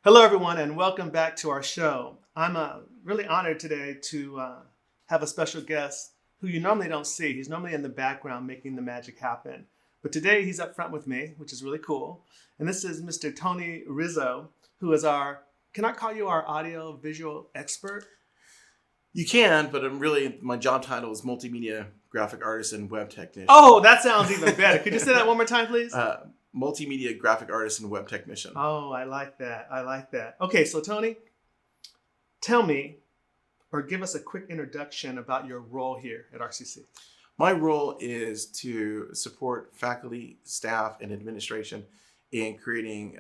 Hello, everyone, and welcome back to our show. I'm really honored today to have a special guest who you normally don't see. He's normally in the background making the magic happen. But today he's up front with me, which is really cool. And this is Mr. Tony Rizo, who is can I call you our audio visual expert? You can, but my job title is Multimedia Graphic Artist and Web Technician. Oh, that sounds even better. Could you say that one more time, please? Multimedia Graphic Artist and Web Technician. Oh, I like that. I like that. Okay, so Tony, tell me or give us a quick introduction about your role here at RCC. My role is to support faculty, staff, and administration in creating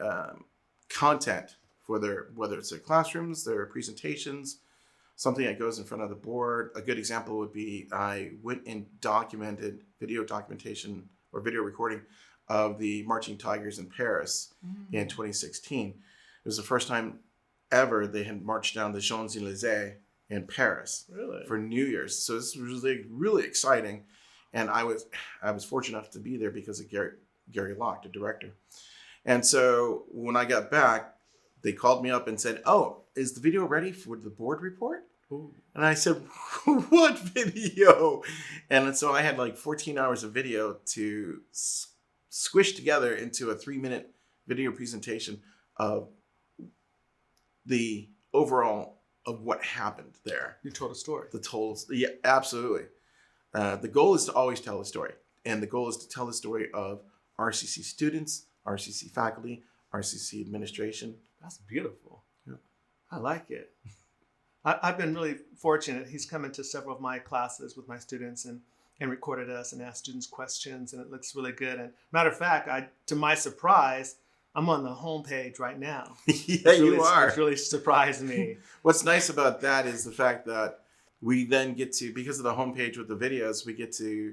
content for whether it's their classrooms, their presentations, something that goes in front of the board. A good example would be I went and documented video documentation or video recording of the Marching Tigers in Paris in 2016. It was the first time ever they had marched down the Champs-Élysées in Paris for New Year's. So this was really exciting. And I was fortunate enough to be there because of Gary Locke, the director. And so when I got back, they called me up and said, "Oh, is the video ready for the board report?" Ooh. And I said, "What video?" And so I had like 14 hours of video to squished together into a 3-minute video presentation of the overall of what happened there. You told a story. Yeah, absolutely. The goal is to always tell a story. And the goal is to tell the story of RCC students, RCC faculty, RCC administration. That's beautiful. Yeah. I like it. I've been really fortunate. He's come into several of my classes with my students and recorded us and asked students questions, and it looks really good. And matter of fact, to my surprise, I'm on the homepage right now. Yeah, you are. It's really surprised me. What's nice about that is the fact that we then get to, because of the homepage with the videos, we get to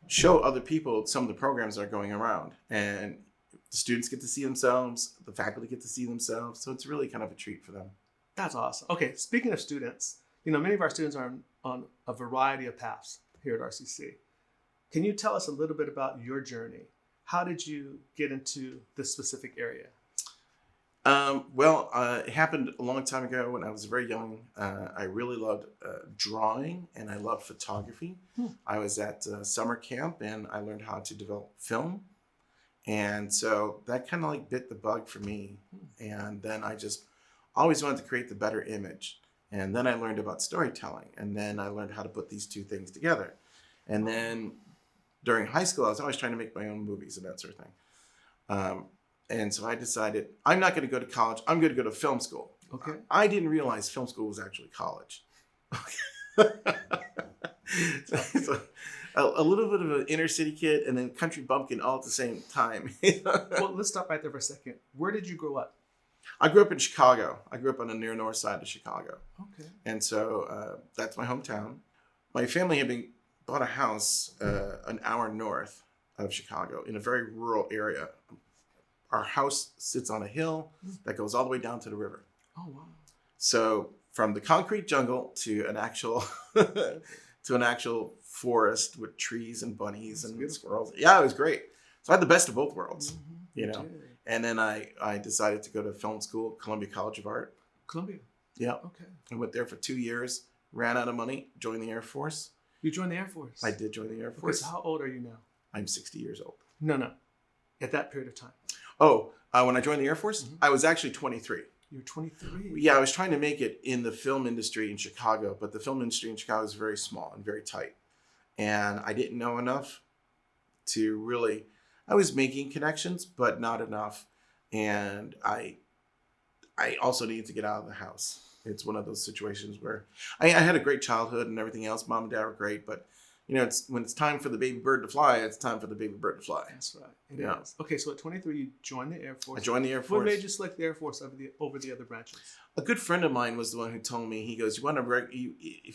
show other people some of the programs that are going around. And the students get to see themselves, the faculty get to see themselves. So it's really kind of a treat for them. That's awesome. Okay, speaking of students, many of our students are on a variety of paths here at RCC. Can you tell us a little bit about your journey? How did you get into this specific area? It happened a long time ago when I was very young. I really loved drawing and I loved photography. I was at summer camp and I learned how to develop film. And so that kind of like bit the bug for me. And then I just always wanted to create the better image. And then I learned about storytelling. And then I learned how to put these two things together. And then during high school, I was always trying to make my own movies and that sort of thing. And so I decided, I'm not going to go to college. I'm going to go to film school. Okay. I didn't realize film school was actually college. So, a little bit of an inner city kid and then country bumpkin all at the same time. Well, let's stop right there for a second. Where did you grow up? I grew up in Chicago. I grew up on the near north side of Chicago. Okay. And so that's my hometown. My family had bought a house an hour north of Chicago in a very rural area. Our house sits on a hill that goes all the way down to the river. Oh, wow. So from the concrete jungle to an actual forest with trees and bunnies and squirrels. Yeah, it was great. So I had the best of both worlds, And then I decided to go to film school, Columbia College of Art. Columbia? Yeah. Okay. I went there for 2 years, ran out of money, joined the Air Force. You joined the Air Force? I did join the Air Force. Okay, so how old are you now? I'm 60 years old. No. At that period of time. Oh, when I joined the Air Force, I was actually 23. You're 23? Yeah, I was trying to make it in the film industry in Chicago, but the film industry in Chicago is very small and very tight. And I didn't know enough to really, I was making connections, but not enough. And I also needed to get out of the house. It's one of those situations where I had a great childhood and everything else. Mom and dad were great, but when it's time for the baby bird to fly, it's time for the baby bird to fly. That's right. It is. Okay, so at 23, you joined the Air Force. I joined the Air Force. What made you select the Air Force over the other branches? A good friend of mine was the one who told me, he goes, if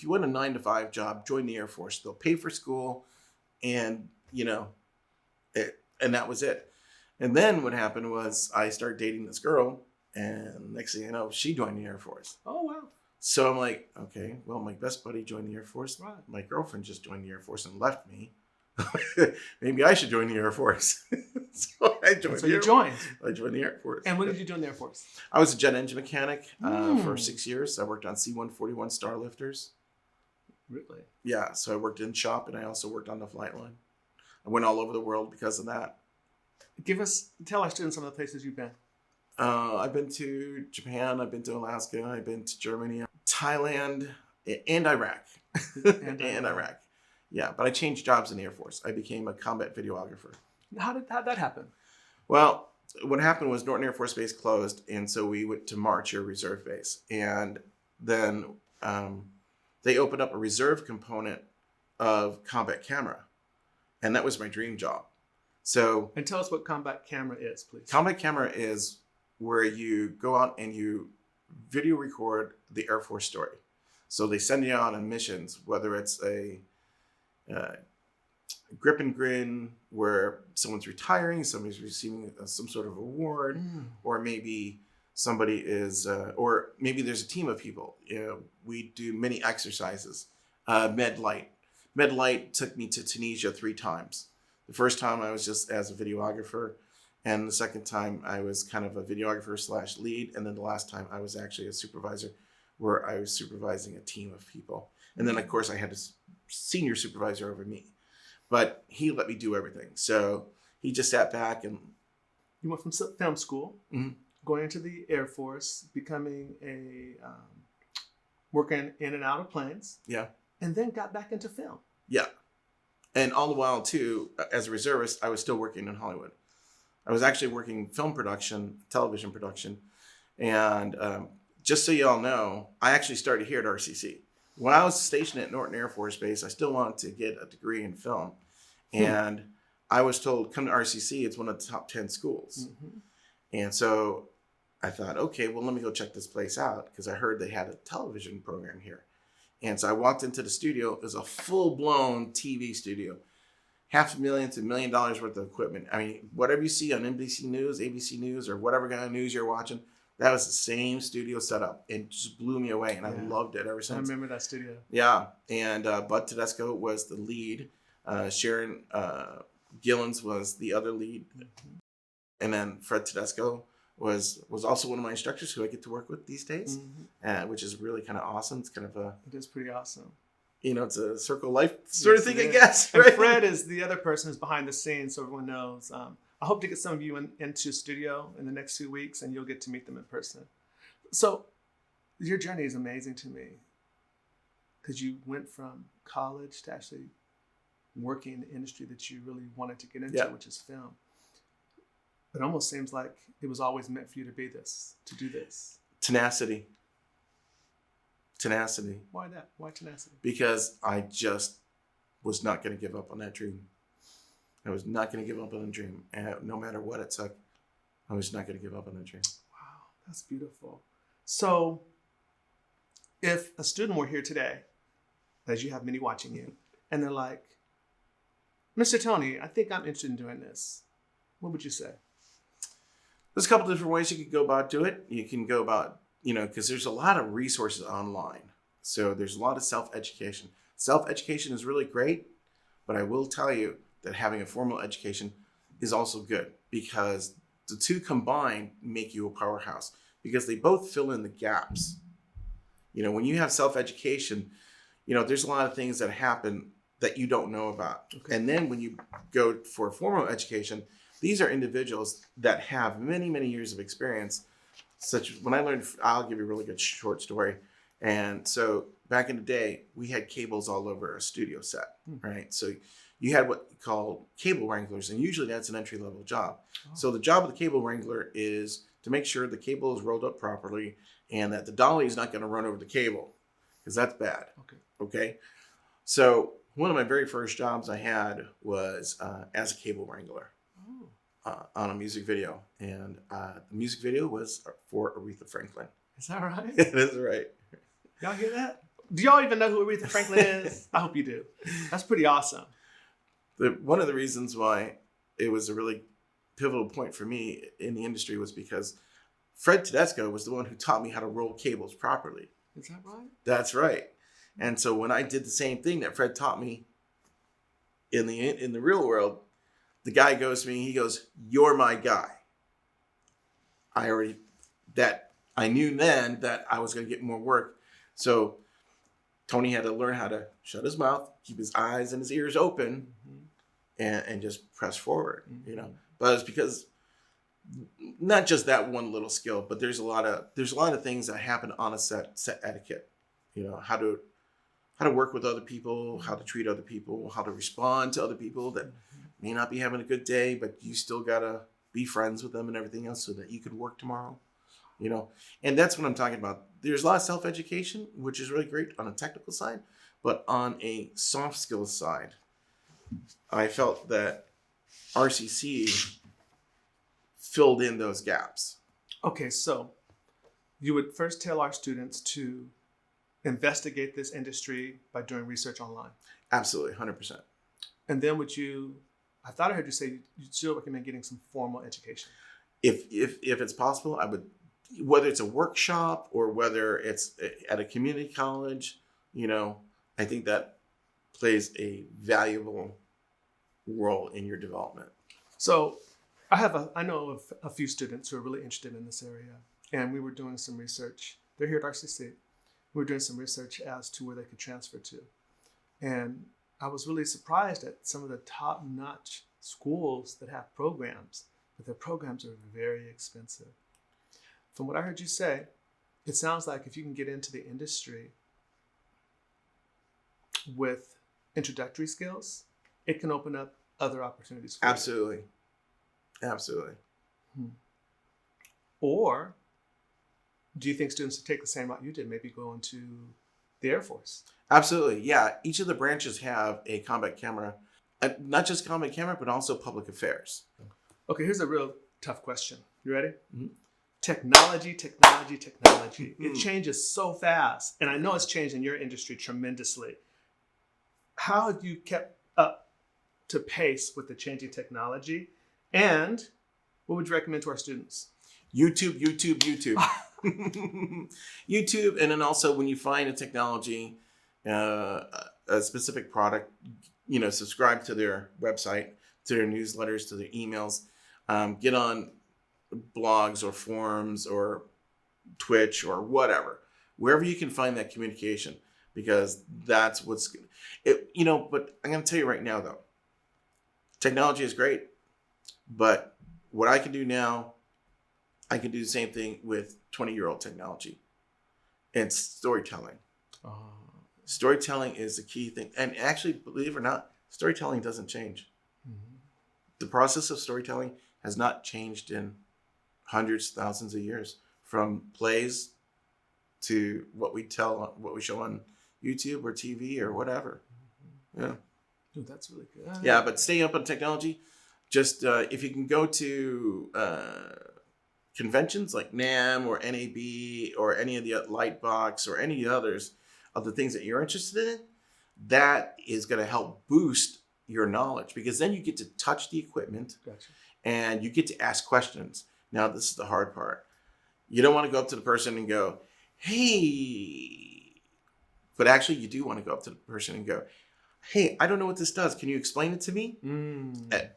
you want a 9-to-5 job, join the Air Force. They'll pay for school and, and that was it. And then what happened was I started dating this girl and next thing you know, she joined the Air Force. Oh, wow. So I'm like, okay, well, my best buddy joined the Air Force. Right. My girlfriend just joined the Air Force and left me. maybe I should join the Air Force. So I joined. So you joined. I joined the Air Force. And what did you do in the Air Force? I was a jet engine mechanic for 6 years. I worked on C-141 Starlifters. Really? Yeah, so I worked in shop and I also worked on the flight line. I went all over the world because of that. Tell our students some of the places you've been. I've been to Japan, I've been to Alaska, I've been to Germany, Thailand, and Iraq. and Iraq. Yeah, but I changed jobs in the Air Force. I became a combat videographer. How'd that happen? Well, what happened was Norton Air Force Base closed, and so we went to March, your reserve base. And then they opened up a reserve component of combat camera. And that was my dream job. So, and tell us what combat camera is, please. Combat camera is where you go out and you video record the Air Force story. So they send you out on missions, whether it's a grip and grin where someone's retiring, somebody's receiving some sort of award, or maybe somebody is, or maybe there's a team of people. We do many exercises. Med Light. Med Light took me to Tunisia 3 times. The first time I was just as a videographer, and the second time I was kind of a videographer / lead, and then the last time I was actually a supervisor where I was supervising a team of people. And then of course I had a senior supervisor over me, but he let me do everything. So he just sat back and... You went from film school, going into the Air Force, becoming working in and out of planes. Yeah. And then got back into film. Yeah. And all the while, too, as a reservist, I was still working in Hollywood. I was actually working film production, television production. And just so you all know, I actually started here at RCC. When I was stationed at Norton Air Force Base, I still wanted to get a degree in film. And I was told, come to RCC, it's one of the top 10 schools. And so I thought, okay, well, let me go check this place out, because I heard they had a television program here. And so I walked into the studio. It was a full-blown TV studio. $500,000 to $1 million worth of equipment. I mean, whatever you see on NBC News, ABC News, or whatever kind of news you're watching, that was the same studio setup. It just blew me away, and I loved it ever since. I remember that studio. Yeah, and Bud Tedesco was the lead. Sharon Gillens was the other lead. And then Fred Tedesco was also one of my instructors who I get to work with these days, which is really kind of awesome. It's kind of It is pretty awesome. It's a circle of life sort of thing, I guess. Right? And Fred is the other person who's behind the scenes, so everyone knows. I hope to get some of you into studio in the next 2 weeks, and you'll get to meet them in person. So your journey is amazing to me, because you went from college to actually working in the industry that you really wanted to get into, which is film. It almost seems like it was always meant for you to do this. Tenacity. Why that? Why tenacity? Because I just was not going to give up on that dream. I was not going to give up on the dream. And no matter what it took, I was not going to give up on that dream. Wow, that's beautiful. So if a student were here today, as you have many watching you, and they're like, Mr. Tony, I think I'm interested in doing this, what would you say? There's a couple different ways you could go about doing it. You can go about, because there's a lot of resources online. So there's a lot of self-education. Self-education is really great, but I will tell you that having a formal education is also good, because the two combined make you a powerhouse, because they both fill in the gaps. When you have self-education, there's a lot of things that happen that you don't know about. Okay. And then when you go for formal education, these are individuals that have many, many years of experience. When I learned, I'll give you a really good short story. And so back in the day, we had cables all over a studio set, right? So you had what you call cable wranglers, and usually that's an entry-level job. Oh. So the job of the cable wrangler is to make sure the cable is rolled up properly and that the dolly is not going to run over the cable, because that's bad. Okay. So one of my very first jobs I had was as a cable wrangler. On a music video, and the music video was for Aretha Franklin. Is that right? It is right. Y'all hear that? Do y'all even know who Aretha Franklin is? I hope you do. That's pretty awesome. One of the reasons why it was a really pivotal point for me in the industry was because Fred Tedesco was the one who taught me how to roll cables properly. Is that right? That's right. And so when I did the same thing that Fred taught me, in the real world, the guy goes to me, he goes, "You're my guy." I knew then that I was going to get more work. So Tony had to learn how to shut his mouth, keep his eyes and his ears open, and just press forward, But it's because not just that one little skill, but there's a lot of things that happen on a set etiquette, how to work with other people, how to treat other people, how to respond to other people that may not be having a good day, but you still gotta be friends with them and everything else so that you could work tomorrow, And that's what I'm talking about. There's a lot of self-education, which is really great on a technical side, but on a soft skills side, I felt that RCC filled in those gaps. Okay, so you would first tell our students to investigate this industry by doing research online. Absolutely, 100%. And then I thought I heard you say you'd still recommend getting some formal education. If it's possible, I would, whether it's a workshop or whether it's at a community college, I think that plays a valuable role in your development. So I know of a few students who are really interested in this area, and we were doing some research. They're here at RCC. We were doing some research as to where they could transfer to. And I was really surprised at some of the top-notch schools that have programs, but their programs are very expensive. From what I heard you say, it sounds like if you can get into the industry with introductory skills, it can open up other opportunities for Absolutely. Absolutely. Or do you think students should take the same route you did, maybe go into the Air Force? Absolutely. Yeah. Each of the branches have a combat camera, not just combat camera, but also public affairs. Okay, here's a real tough question. You ready? Mm-hmm. Technology. It changes so fast. And I know it's changed in your industry tremendously. How have you kept up to pace with the changing technology? And what would you recommend to our students? YouTube. YouTube. And then also when you find a technology, a specific product, subscribe to their website, to their newsletters, to their emails, get on blogs or forums or Twitch or whatever, wherever you can find that communication, because that's but I'm going to tell you right now though, technology is great, but what I can do now, I can do the same thing with 20-year-old technology. It's storytelling. Storytelling is the key thing. And actually, believe it or not, storytelling doesn't change. Mm-hmm. The process of storytelling has not changed in hundreds, thousands of years, from plays to what we show on YouTube or TV or whatever. Yeah. Ooh, that's really good. Yeah, but stay up on technology. Just if you can go to conventions like NAMM or NAB or any of the Lightbox or any others of the things that you're interested in, that is going to help boost your knowledge, because then you get to touch the equipment. Gotcha. And you get to ask questions. Now, this is the hard part. You don't want to go up to the person and go, "Hey," but actually you do want to go up to the person and go, "Hey, I don't know what this does. Can you explain it to me?"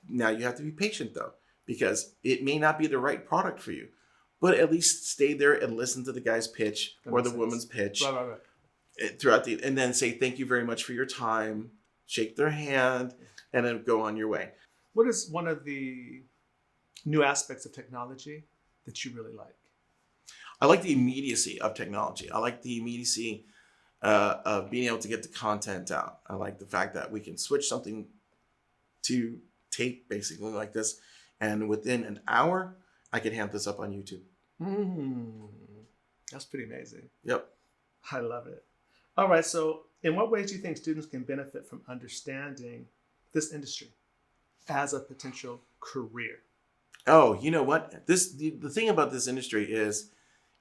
Now you have to be patient though, because it may not be the right product for you, but at least stay there and listen to the guy's pitch or the woman's pitch throughout and then say, "Thank you very much for your time," shake their hand, and then go on your way. What is one of the new aspects of technology that you really like? I like the immediacy of technology. I like the immediacy of being able to get the content out. I like the fact that we can switch something to tape basically like this, and within an hour, I can have this up on YouTube. That's pretty amazing. Yep. I love it. All right. So in what ways do you think students can benefit from understanding this industry as a potential career? Oh, you know what? The thing about this industry is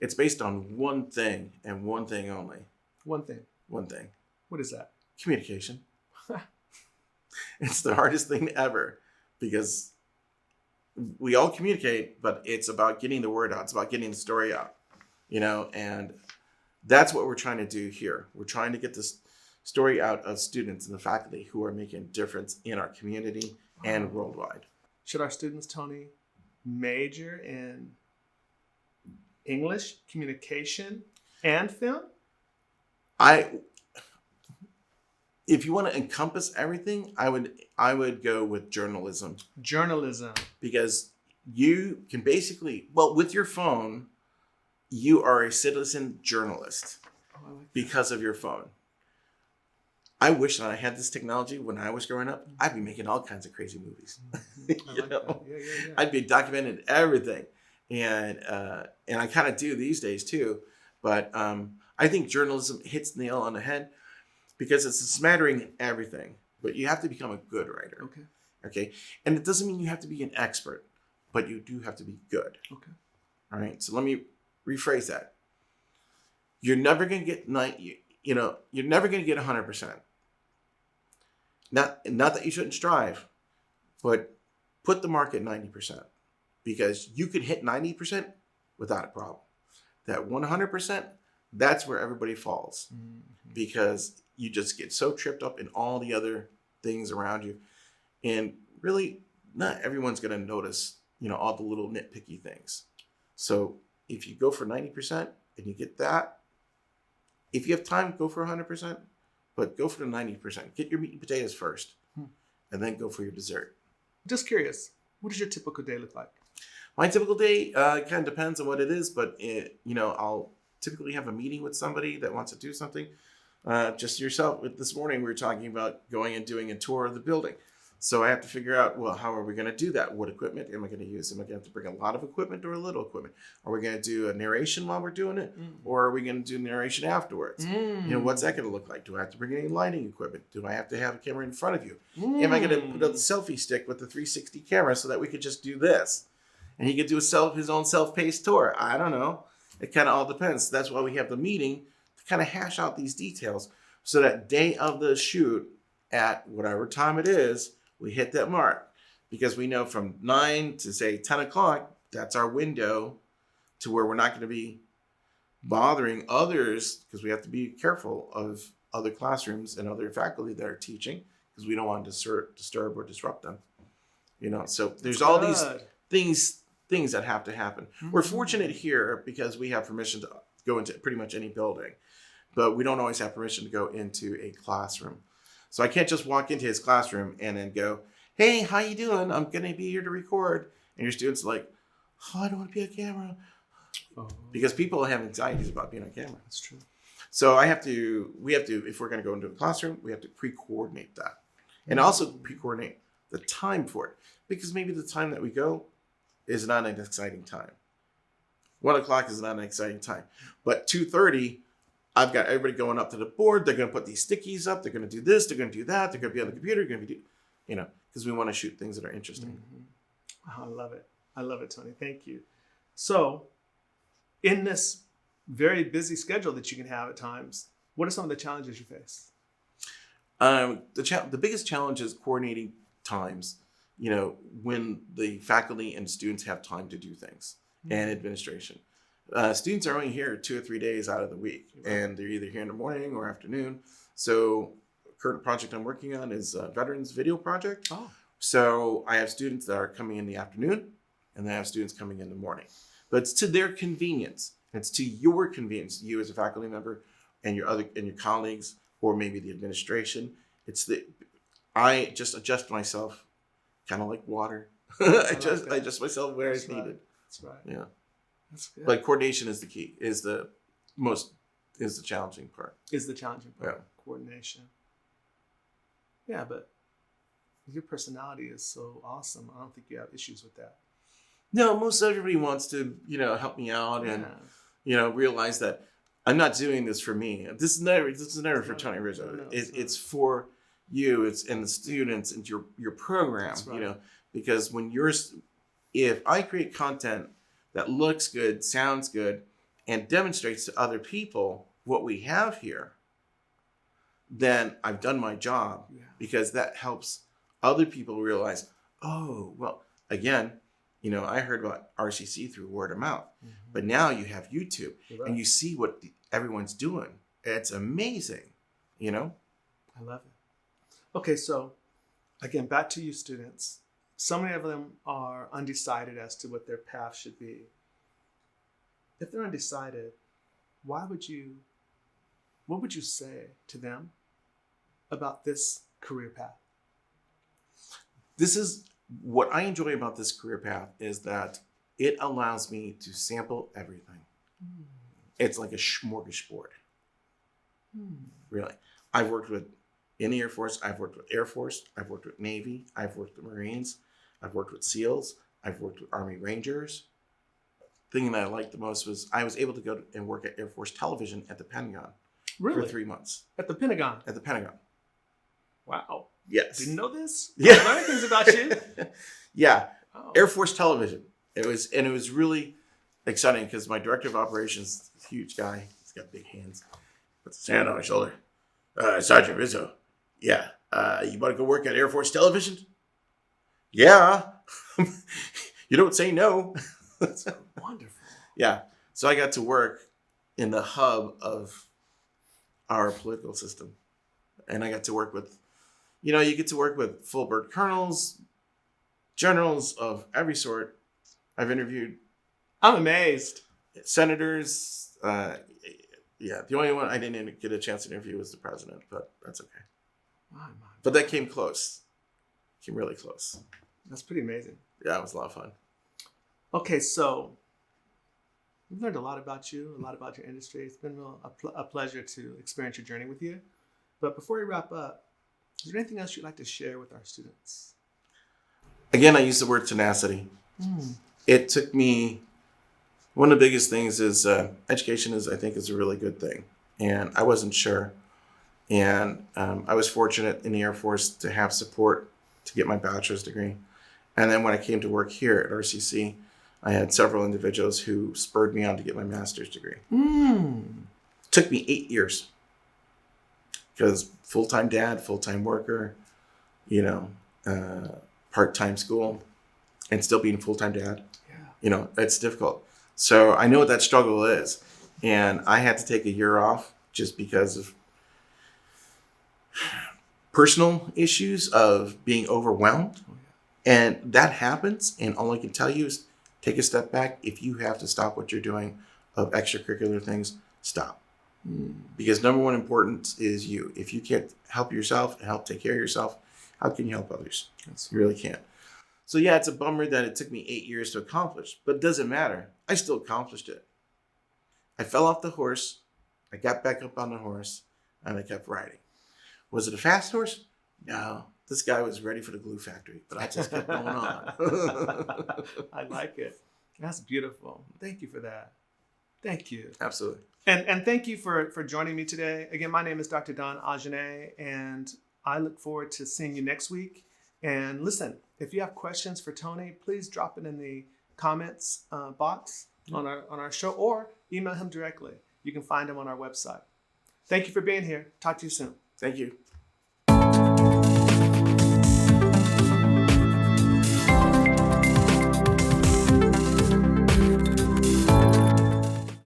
it's based on one thing and one thing only. One thing. One thing. What is that? Communication. It's the hardest thing ever, because we all communicate, but it's about getting the word out. It's about getting the story out, and that's what we're trying to do here. We're trying to get this story out of students and the faculty who are making a difference in our community and worldwide. Should our students, Tony, major in English, communication, and film? If you want to encompass everything, I would go with journalism. Journalism. Because you can basically, well, with your phone, you are a citizen journalist because of your phone. I wish that I had this technology when I was growing up. I'd be making all kinds of crazy movies. I'd be documenting everything, and I kind of do these days too. But I think journalism hits the nail on the head because it's a smattering of everything. But you have to become a good writer. Okay, and it doesn't mean you have to be an expert, but you do have to be good. Okay, all right. So let me rephrase that. You're never going to get you're never going to get 100%. Not that you shouldn't strive, but put the mark at 90% because you could hit 90% without a problem. That 100%, that's where everybody falls because you just get so tripped up in all the other things around you. And really, not everyone's going to notice, all the little nitpicky things. So if you go for 90% and you get that, if you have time, go for 100%. But go for the 90%. Get your meat and potatoes first, and then go for your dessert. Just curious, what does your typical day look like? My typical day kind of depends on what it is, but I'll typically have a meeting with somebody that wants to do something. Just yourself. This morning we were talking about going and doing a tour of the building. So I have to figure out, well, how are we going to do that? What equipment am I going to use? Am I going to have to bring a lot of equipment or a little equipment? Are we going to do a narration while we're doing it? Or are we going to do narration afterwards? What's that going to look like? Do I have to bring any lighting equipment? Do I have to have a camera in front of you? Am I going to put a selfie stick with the 360 camera so that we could just do this? And he could do his own self-paced tour. I don't know. It kind of all depends. That's why we have the meeting to kind of hash out these details so that day of the shoot at whatever time it is, we hit that mark because we know from 9 to say 10 o'clock, that's our window to where we're not going to be bothering others because we have to be careful of other classrooms and other faculty that are teaching because we don't want to disturb or disrupt them. So there's all these things that have to happen. We're fortunate here because we have permission to go into pretty much any building, but we don't always have permission to go into a classroom. So I can't just walk into his classroom and then go, hey, how you doing? I'm going to be here to record. And your students are like, oh, I don't want to be on camera. Because people have anxieties about being on camera. That's true. So we have to, if we're going to go into a classroom, we have to pre-coordinate that. And also pre-coordinate the time for it. Because maybe the time that we go is not an exciting time. 1 o'clock is not an exciting time. But 2:30, I've got everybody going up to the board. They're going to put these stickies up. They're going to do this. They're going to do that. They're going to be on the computer. They're going to be, because we want to shoot things that are interesting. Oh, I love it. I love it, Tony. Thank you. So in this very busy schedule that you can have at times, what are some of the challenges you face? The biggest challenge is coordinating times, when the faculty and students have time to do things and administration. Students are only here 2 or 3 days out of the week, and they're either here in the morning or afternoon. So current project I'm working on is a veterans video project. So I have students that are coming in the afternoon, and then I have students coming in the morning. But it's to their convenience. It's to your convenience, you as a faculty member and your colleagues, or maybe the administration. I just adjust myself, kind of like water. I adjust myself where it's needed. That's right. Yeah. That's good. But coordination is the key. Is the challenging part. Is the challenging part. Yeah. Coordination. Yeah, but your personality is so awesome. I don't think you have issues with that. No, most everybody wants to, help me out and, realize that I'm not doing this for me. This is never for Tony Rizo. No, it's for you. It's and the students and your program. Right. Because if I create content that looks good, sounds good, and demonstrates to other people what we have here, then I've done my job because that helps other people realize, oh, well, again, I heard about RCC through word of mouth, but now you have YouTube and you see what everyone's doing. It's amazing, I love it. Okay, so again, back to you students. So many of them are undecided as to what their path should be. If they're undecided, what would you say to them about this career path? This is what I enjoy about this career path is that it allows me to sample everything. It's like a smorgasbord. Really. I've worked in the Air Force, I've worked with Air Force, I've worked with Navy, I've worked with Marines, I've worked with SEALs, I've worked with Army Rangers. The thing that I liked the most was I was able to go and work at Air Force Television at the Pentagon Really? for 3 months. At the Pentagon? At the Pentagon. Wow. Yes. Didn't know this? Yeah. I'm learning things about you. Yeah. Oh. Air Force Television. It was really exciting because my director of operations, this huge guy, he's got big hands, puts his hand on my shoulder. Sergeant Rizzo. Yeah. You want to go work at Air Force Television? Yeah. You don't say no. That's wonderful. Yeah. So I got to work in the hub of our political system. And I got to work with, you get to work with full bird colonels, generals of every sort. I've interviewed. I'm amazed. Senators. Yeah, the only one I didn't even get a chance to interview was the president, but that's okay. But that came close. Came really close. That's pretty amazing. Yeah, it was a lot of fun. Okay, so we've learned a lot about you, a lot about your industry. It's been a pleasure to experience your journey with you. But before we wrap up, is there anything else you'd like to share with our students? Again, I use the word tenacity. It took me, one of the biggest things is education I think is a really good thing. And I wasn't sure. And I was fortunate in the Air Force to have support to get my bachelor's degree. And then when I came to work here at RCC, I had several individuals who spurred me on to get my master's degree. Took me 8 years because full-time dad, full-time worker, part-time school, and still being full-time dad. Yeah. It's difficult. So I know what that struggle is. And I had to take a year off just because of personal issues of being overwhelmed. And that happens. And all I can tell you is take a step back. If you have to stop what you're doing of extracurricular things, stop. Because number one important is you. If you can't help yourself and help take care of yourself, how can you help others? You really can't. So yeah, it's a bummer that it took me 8 years to accomplish, but it doesn't matter. I still accomplished it. I fell off the horse. I got back up on the horse and I kept riding. Was it a fast horse? No. This guy was ready for the glue factory, but I just kept going on. I like it. That's beautiful. Thank you for that. Thank you. Absolutely. And thank you for joining me today. Again, my name is Dr. Don Agenais, and I look forward to seeing you next week. And listen, if you have questions for Tony, please drop it in the comments box on our show or email him directly. You can find him on our website. Thank you for being here. Talk to you soon. Thank you.